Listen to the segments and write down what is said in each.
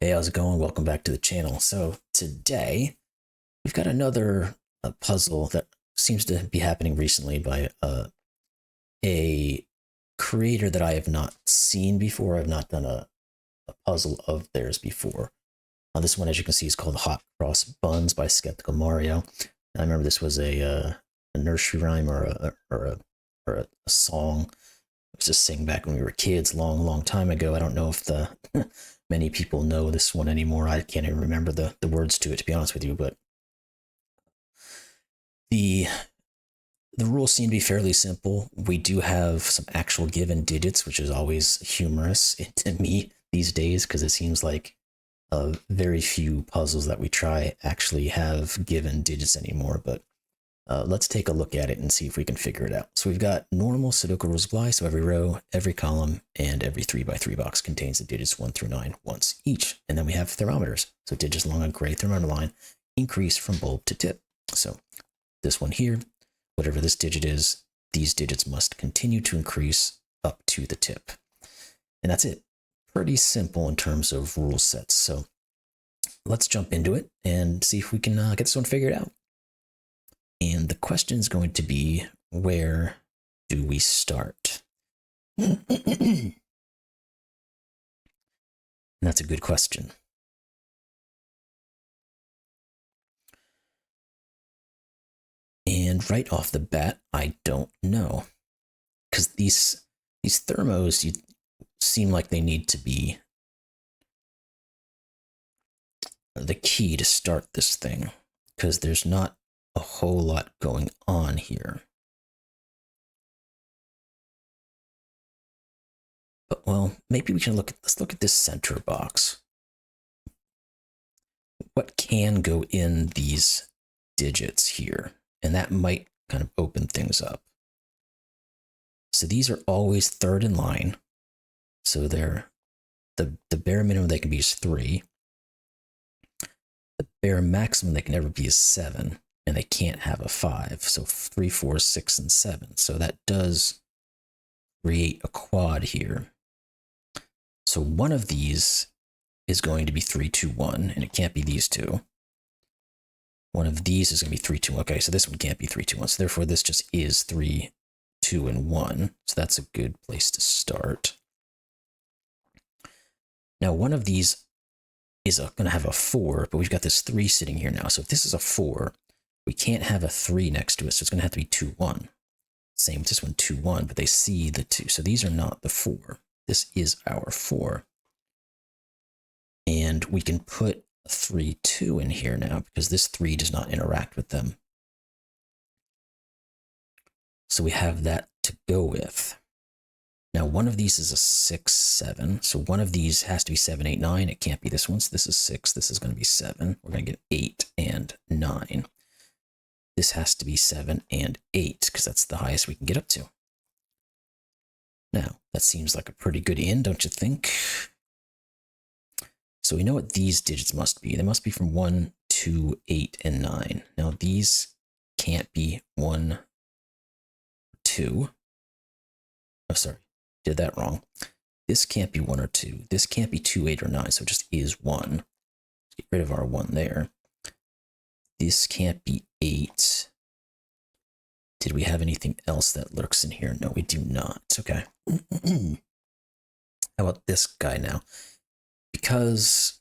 Hey, how's it going? Welcome back to the channel. So today we've got another puzzle that seems to be happening recently by a creator that I have not seen before. I've not done a puzzle of theirs before. This one, as you can see, is called Hot Cross Buns by Skeptical Mario. I remember this was a nursery rhyme or a song. It was just sang back when we were kids, long time ago. I don't know if the many people know this one anymore. I can't even remember the words to it, to be honest with you. But the the rules seem to be fairly simple. We do have some actual given digits, which is always humorous to me these days because it seems like very few puzzles that we try actually have given digits anymore. But let's take a look at it and see if we can figure it out. So we've got normal Sudoku rules apply. So every row, every column, and every 3x3 box contains the digits 1 through 9 once each. And then we have thermometers. So digits along a gray thermometer line increase from bulb to tip. So this one here, whatever this digit is, these digits must continue to increase up to the tip. And that's it. Pretty simple in terms of rule sets. So let's jump into it and see if we can get this one figured out. And the question is going to be, where do we start? And that's a good question. And right off the bat, I don't know. Because these thermos seem like they need to be the key to start this thing. Because there's not a whole lot going on here. But well, maybe we can let's look at this center box. What can go in these digits here? And that might kind of open things up. So these are always third in line. So they're the bare minimum they can be is 3. The bare maximum they can ever be is 7. And they can't have a 5. So 3, 4, 6, and 7. So that does create a quad here. So one of these is going to be 3, 2, 1, and it can't be these two. One of these is going to be 3, 2, 1. Okay, so this one can't be 3, 2, 1. So therefore this just is 3, 2, and 1. So that's a good place to start. Now one of these is going to have a 4, but we've got this 3 sitting here now. So if this is a 4, we can't have a 3 next to it, so it's going to have to be 2, 1. Same with this one, 2, 1, but they see the 2. So these are not the 4. This is our 4. And we can put a 3, 2 in here now because this 3 does not interact with them. So we have that to go with. Now one of these is a 6, 7. So one of these has to be 7, 8, 9. It can't be this one. So this is 6. This is going to be 7. We're going to get 8 and 9. This has to be 7 and 8 because that's the highest we can get up to. Now, that seems like a pretty good end, don't you think? So we know what these digits must be. They must be from 1, 2, 8, and 9. Now, these can't be 1, 2. Oh, sorry. Did that wrong. This can't be 1 or 2. This can't be 2, 8, or 9, so it just is 1. Let's get rid of our 1 there. This can't be 8. Did we have anything else that lurks in here? No, we do not. Okay. How about this guy now? Because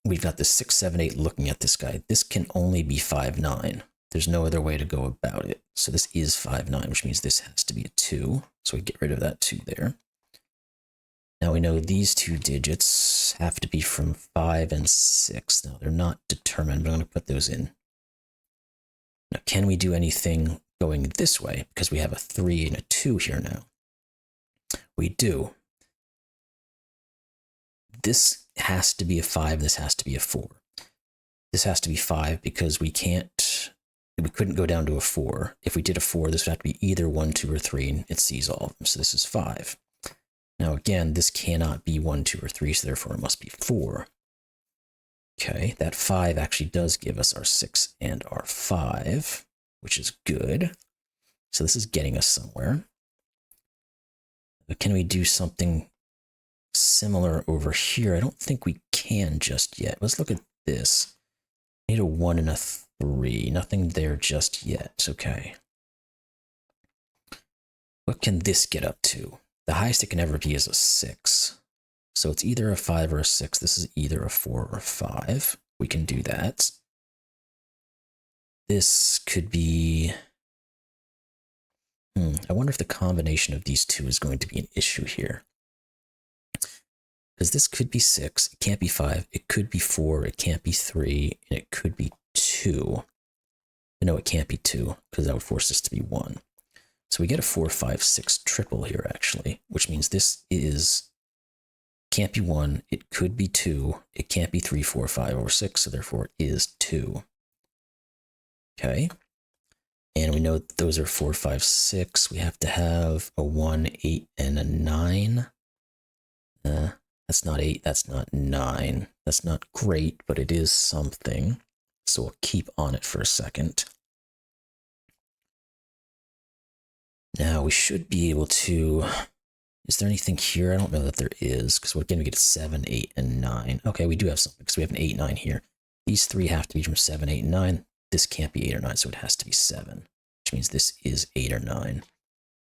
we've got this 6, 7, 8 looking at this guy, this can only be 5, 9. There's no other way to go about it. So this is 5, 9, which means this has to be a 2. So we get rid of that 2 there. Now we know these 2 digits have to be from 5 and 6. Now they're not determined, but I'm going to put those in. Now can we do anything going this way? Because we have a 3 and a 2 here now. We do. This has to be a 5, this has to be a 4. This has to be 5 because we couldn't go down to a 4. If we did a 4, this would have to be either 1, 2, or 3, and it sees all of them. So this is 5. Now again, this cannot be 1, 2, or 3, so therefore it must be 4. Okay, that 5 actually does give us our 6 and our 5, which is good. So this is getting us somewhere. But can we do something similar over here. I don't think we can just yet. Let's look at this. I need a 1 and a 3. Nothing there just yet. Okay. What can this get up to? The highest it can ever be is a 6. So it's either a 5 or a 6. This is either a 4 or a 5. We can do that. This could be... I wonder if the combination of these two is going to be an issue here. Because this could be 6, it can't be 5, it could be 4, it can't be 3, and it could be 2. But no, it can't be 2, because that would force this to be 1. So we get a 4, 5, 6 triple here, actually, which means this is... can't be 1, it could be 2, it can't be 3, 4, 5, or 6, so therefore it is 2. Okay. And we know those are 4, 5, 6. We have to have a 1, 8, and a 9. That's not 8, that's not 9. That's not great, but it is something. So we'll keep on it for a second. Now we should be able to... Is there anything here? I don't know that there is, because again, we get a 7, 8, and 9. Okay, we do have something, because we have an 8, 9 here. These three have to be from 7, 8, and 9. This can't be 8 or 9, so it has to be 7, which means this is 8 or 9.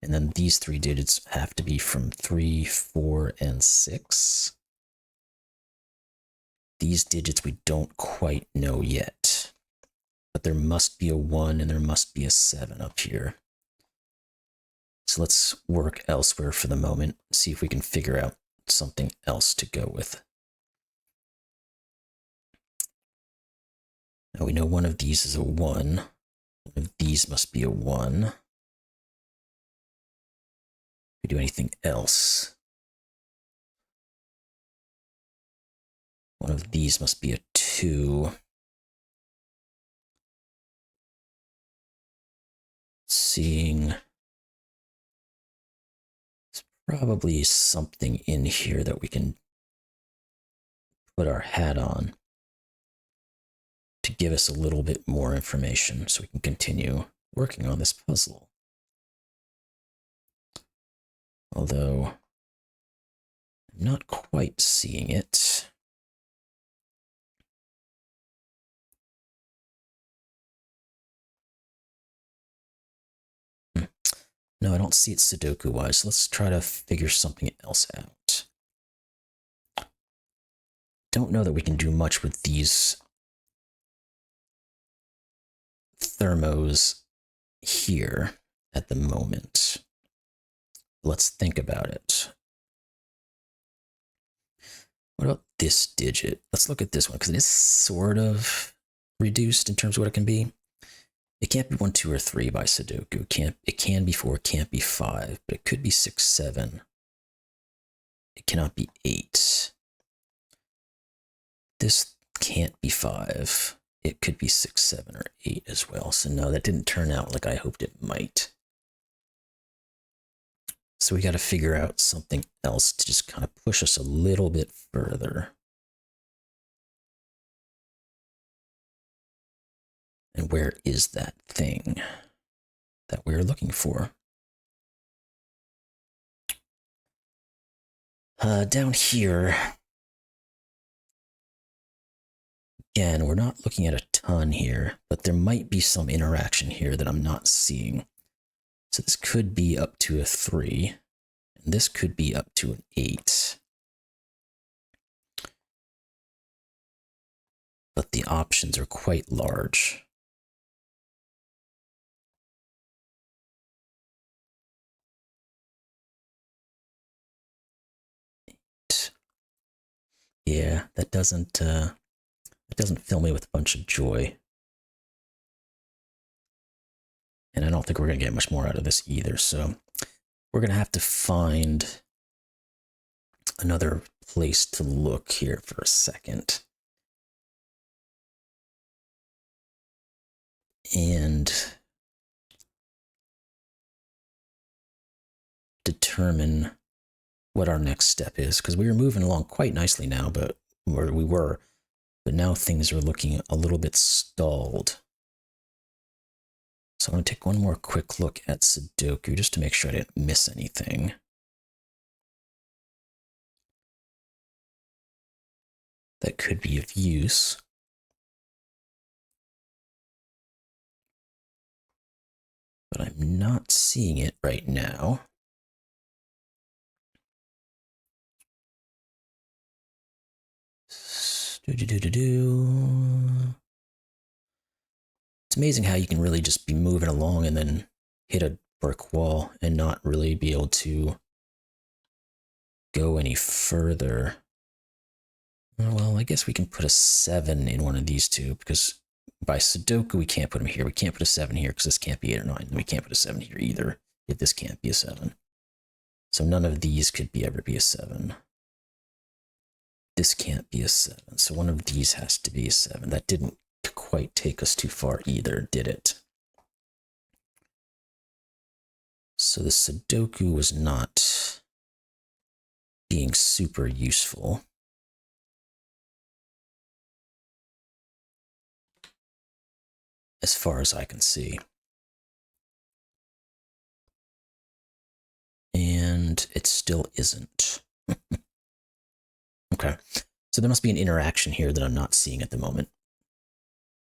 And then these three digits have to be from 3, 4, and 6. These digits we don't quite know yet, but there must be a 1 and there must be a 7 up here. So let's work elsewhere for the moment, see if we can figure out something else to go with. Now we know one of these is a 1. One of these must be a 1. If we do anything else, one of these must be a 2. Seeing, there's probably something in here that we can put our hat on to give us a little bit more information so we can continue working on this puzzle. Although I'm not quite seeing it. No, I don't see it Sudoku-wise, so let's try to figure something else out. Don't know that we can do much with these thermos here at the moment. Let's think about it. What about this digit? Let's look at this one, because it is sort of reduced in terms of what it can be. It can't be 1, 2, or 3 by Sudoku. It can be 4, it can't be 5, but it could be 6, 7. It cannot be 8. This can't be 5. It could be 6, 7, or 8 as well. So no, that didn't turn out like I hoped it might. So we got to figure out something else to just kind of push us a little bit further. And where is that thing that we're looking for? Down here, again, we're not looking at a ton here, but there might be some interaction here that I'm not seeing. So this could be up to a 3, and this could be up to an 8. But the options are quite large. Yeah, that doesn't fill me with a bunch of joy. And I don't think we're going to get much more out of this either, so we're going to have to find another place to look here for a second. And determine what our next step is, because we were moving along quite nicely now, but now things are looking a little bit stalled. So I'm going to take one more quick look at Sudoku just to make sure I didn't miss anything. that could be of use. But I'm not seeing it right now. It's amazing how you can really just be moving along and then hit a brick wall and not really be able to go any further. Well, I guess we can put a 7 in one of these two, because by Sudoku we can't put them here. We can't put a 7 here because this can't be 8 or 9. And we can't put a 7 here either if this can't be a 7. So none of these could ever be a 7. This can't be a 7. So one of these has to be a 7. That didn't quite take us too far either, did it? So the Sudoku was not being super useful. As far as I can see. And it still isn't. Okay. So there must be an interaction here that I'm not seeing at the moment,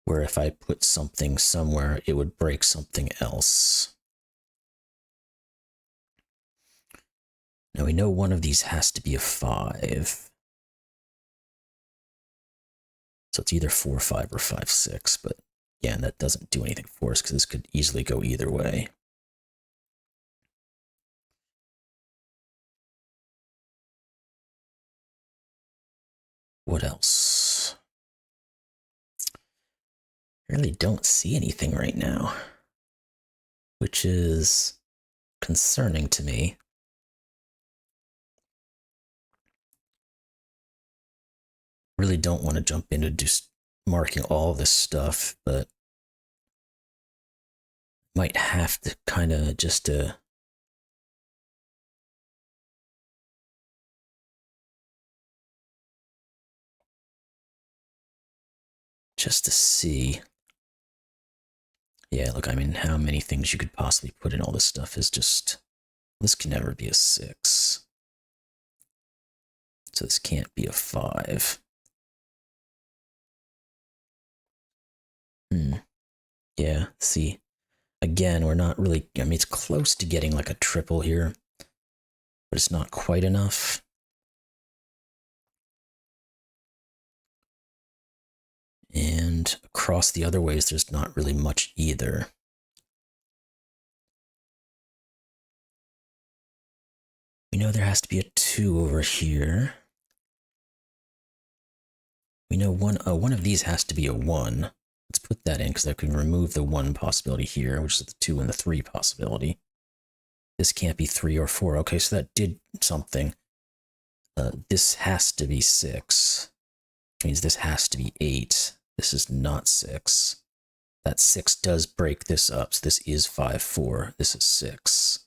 where if I put something somewhere, it would break something else. Now we know one of these has to be a 5. So it's either 4, 5, or 5, 6, but yeah, and that doesn't do anything for us because this could easily go either way. What else? I really don't see anything right now, which is concerning to me. Really don't want to jump into just marking all this stuff, but might have to kind of just to see. Yeah, look, I mean, how many things you could possibly put in all this stuff is just, this can never be a 6. So this can't be a 5. Yeah, see, again, we're not really, I mean, it's close to getting like a triple here, but it's not quite enough. And across the other ways, there's not really much either. We know there has to be a 2 over here. We know one of these has to be a 1. Let's put that in because I can remove the 1 possibility here, which is the 2 and the 3 possibility. This can't be 3 or 4. Okay, so that did something. This has to be 6. Which means this has to be 8. This is not 6. That 6 does break this up, so this is 5, 4. This is 6.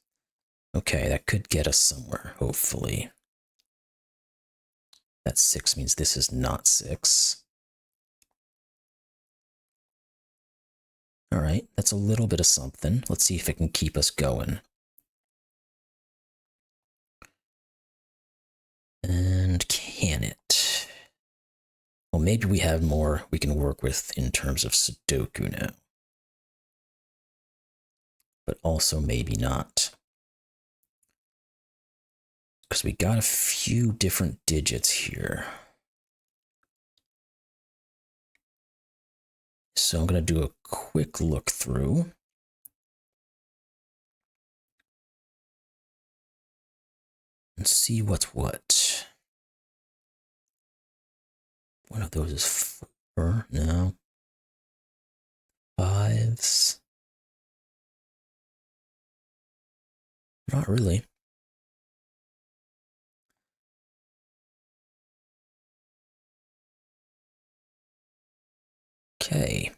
Okay, that could get us somewhere, hopefully. That 6 means this is not 6. All right, that's a little bit of something. Let's see if it can keep us going. And can it? Well, maybe we have more we can work with in terms of Sudoku now. But also maybe not. Because we got a few different digits here. So I'm going to do a quick look through. And see what's what. One of those is 4, no. 5s. Not really. Okay.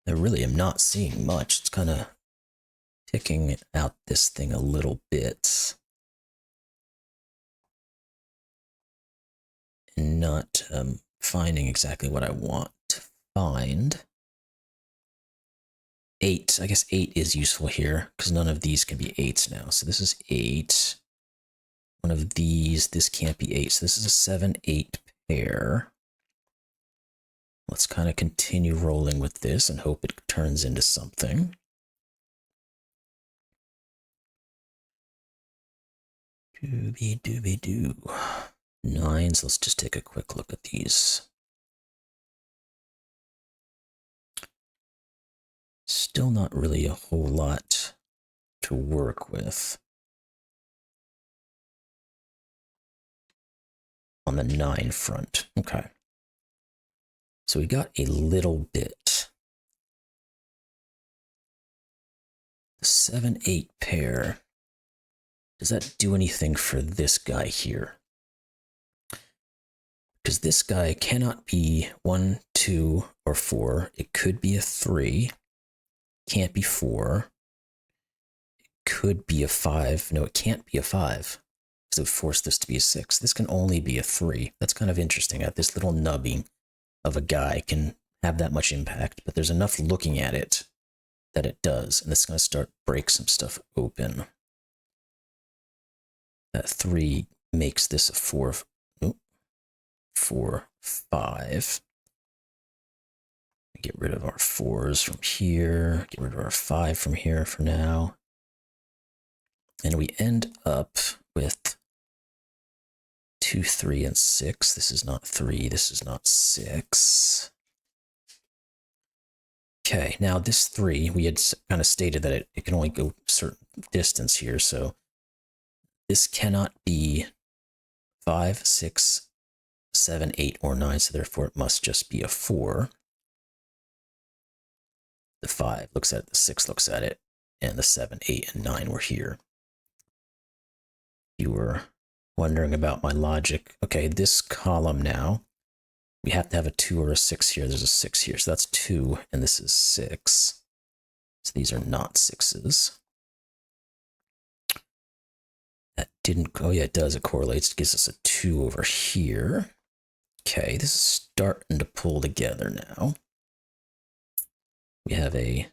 I really am not seeing much. It's kind of ticking out this thing a little bit. And not finding exactly what I want to find. 8. I guess 8 is useful here, because none of these can be 8s now. So this is 8. one of these. This can't be 8. So this is a 7, 8 pair. Let's kind of continue rolling with this and hope it turns into something. Dooby dooby doo. 9s. Let's just take a quick look at these. Still not really a whole lot to work with on the 9 front. Okay. So we got a little bit. The 7, 8 pair. Does that do anything for this guy here? Because this guy cannot be 1, 2, or 4. It could be a 3. Can't be 4. It could be a 5. No, it can't be a 5. Because it would force this to be a 6. This can only be a 3. That's kind of interesting. This little nubbing of a guy can have that much impact, but there's enough looking at it that it does, and it's going to start break some stuff open. That 3 makes this a 4, 4, 5. Get rid of our 4s from here, get rid of our 5 from here for now. And we end up with 2, 3, and 6. This is not 3, this is not 6. Okay, now this 3, we had kind of stated that it can only go a certain distance here, so this cannot be 5, 6, 7, 8, or 9, so therefore it must just be a 4. The 5 looks at it, the 6 looks at it, and the 7, 8, and 9 were here. You were wondering about my logic. Okay, this column now, we have to have a 2 or a 6 here. There's a 6 here, so that's 2, and this is 6. So these are not 6s. That didn't, oh yeah, it does, it correlates. It gives us a 2 over here. Okay, this is starting to pull together now. We have a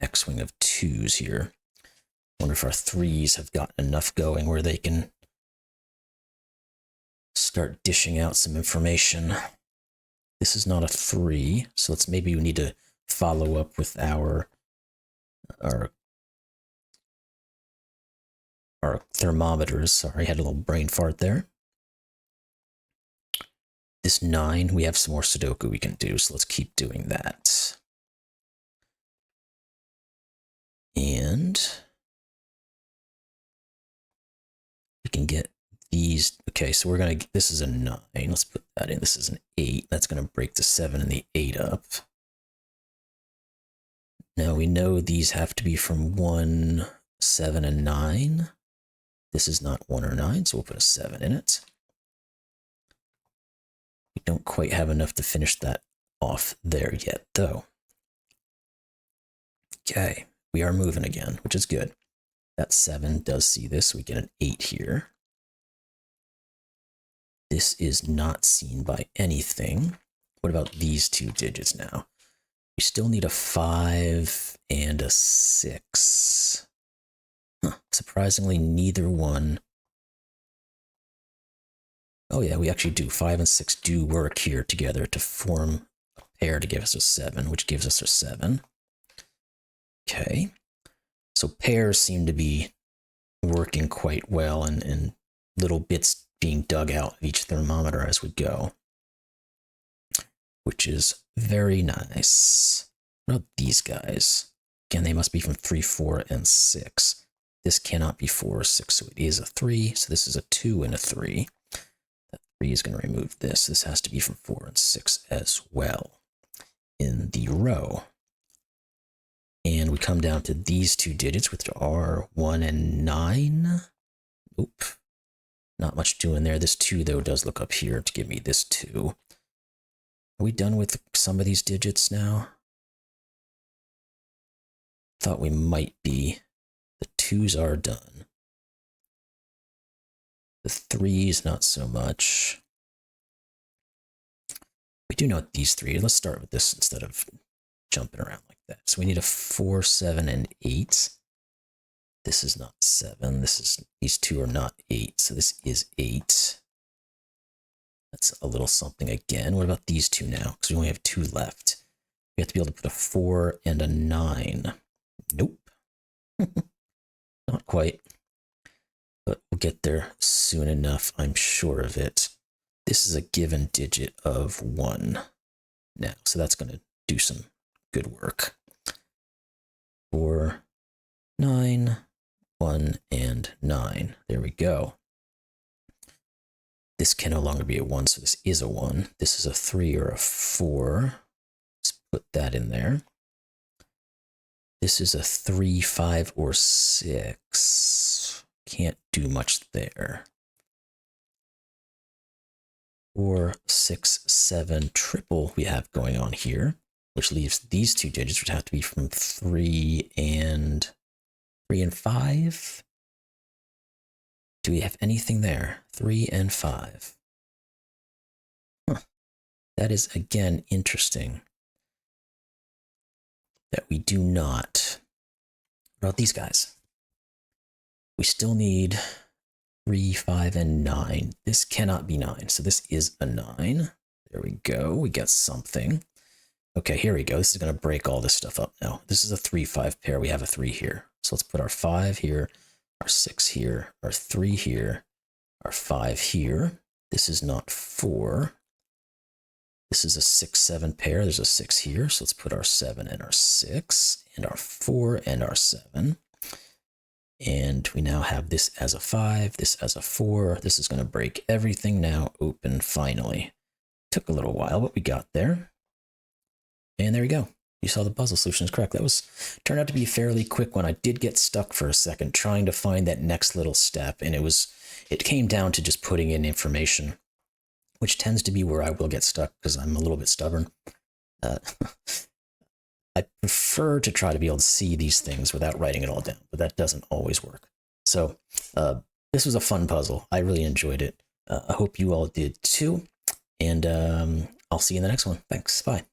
X-wing of 2s here. Wonder if our 3s have gotten enough going where they can start dishing out some information. This is not a 3, so maybe we need to follow up with our thermometers. Sorry, I had a little brain fart there. This 9, we have some more Sudoku we can do, so let's keep doing that. And we can get these. Okay, so we're gonna, this is a 9. Let's put that in. This is an 8. That's gonna break the 7 and the 8 up. Now we know these have to be from 1, 7, and 9. This is not 1 or 9, so we'll put a 7 in it. We don't quite have enough to finish that off there yet, though. Okay, we are moving again, which is good. That 7 does see this, so we get an 8 here. This is not seen by anything. What about these 2 digits now? We still need a 5 and a 6. Huh, surprisingly, neither one. Oh yeah, we actually do. 5 and 6 do work here together to form a pair to give us a 7, which gives us a 7. Okay, so pairs seem to be working quite well, and little bits being dug out of each thermometer as we go, which is very nice. What about these guys? Again, they must be from 3, 4, and 6. This cannot be 4 or 6, so it is a 3. So this is a 2 and a 3. That 3 is going to remove this. This has to be from 4 and 6 as well in the row. And we come down to these 2 digits, which are 1 and 9. Oop. Not much doing there. This 2, though, does look up here to give me this 2. Are we done with some of these digits now? Thought we might be. The 2s are done. The 3s, not so much. We do know these 3. Let's start with this instead of jumping around like that. So we need a 4, 7, and 8. This is not 7. These two are not 8. So this is 8. That's a little something again. What about these two now? Because we only have 2 left. We have to be able to put a 4 and a 9. Nope. Not quite. But we'll get there soon enough, I'm sure of it. This is a given digit of 1 now. So that's going to do some good work. 4, 9, 1, and 9. There we go. This can no longer be a 1, so this is a 1. This is a 3 or a 4. Let's put that in there. This is a 3, 5, or 6. Can't do much there. 4, 6, 7 triple we have going on here, which leaves these two digits, which have to be from 3 and 5. Do we have anything there? 3 and 5. Huh. That is, again, interesting that we do not. What about these guys? We still need 3, 5, and 9. This cannot be 9, so this is a 9. There we go. We got something. Okay, here we go. This is going to break all this stuff up now. This is a 3, 5 pair. We have a 3 here. So let's put our 5 here, our 6 here, our 3 here, our 5 here. This is not 4. This is a 6, 7 pair. There's a 6 here. So let's put our 7 and our 6 and our 4 and our 7. And we now have this as a 5, this as a 4. This is going to break everything now open finally. Took a little while, but we got there. And there we go. You saw the puzzle solution is correct. That turned out to be a fairly quick one. I did get stuck for a second trying to find that next little step, and it came down to just putting in information, which tends to be where I will get stuck because I'm a little bit stubborn. I prefer to try to be able to see these things without writing it all down, but that doesn't always work. So this was a fun puzzle. I really enjoyed it. I hope you all did too, and I'll see you in the next one. Thanks. Bye.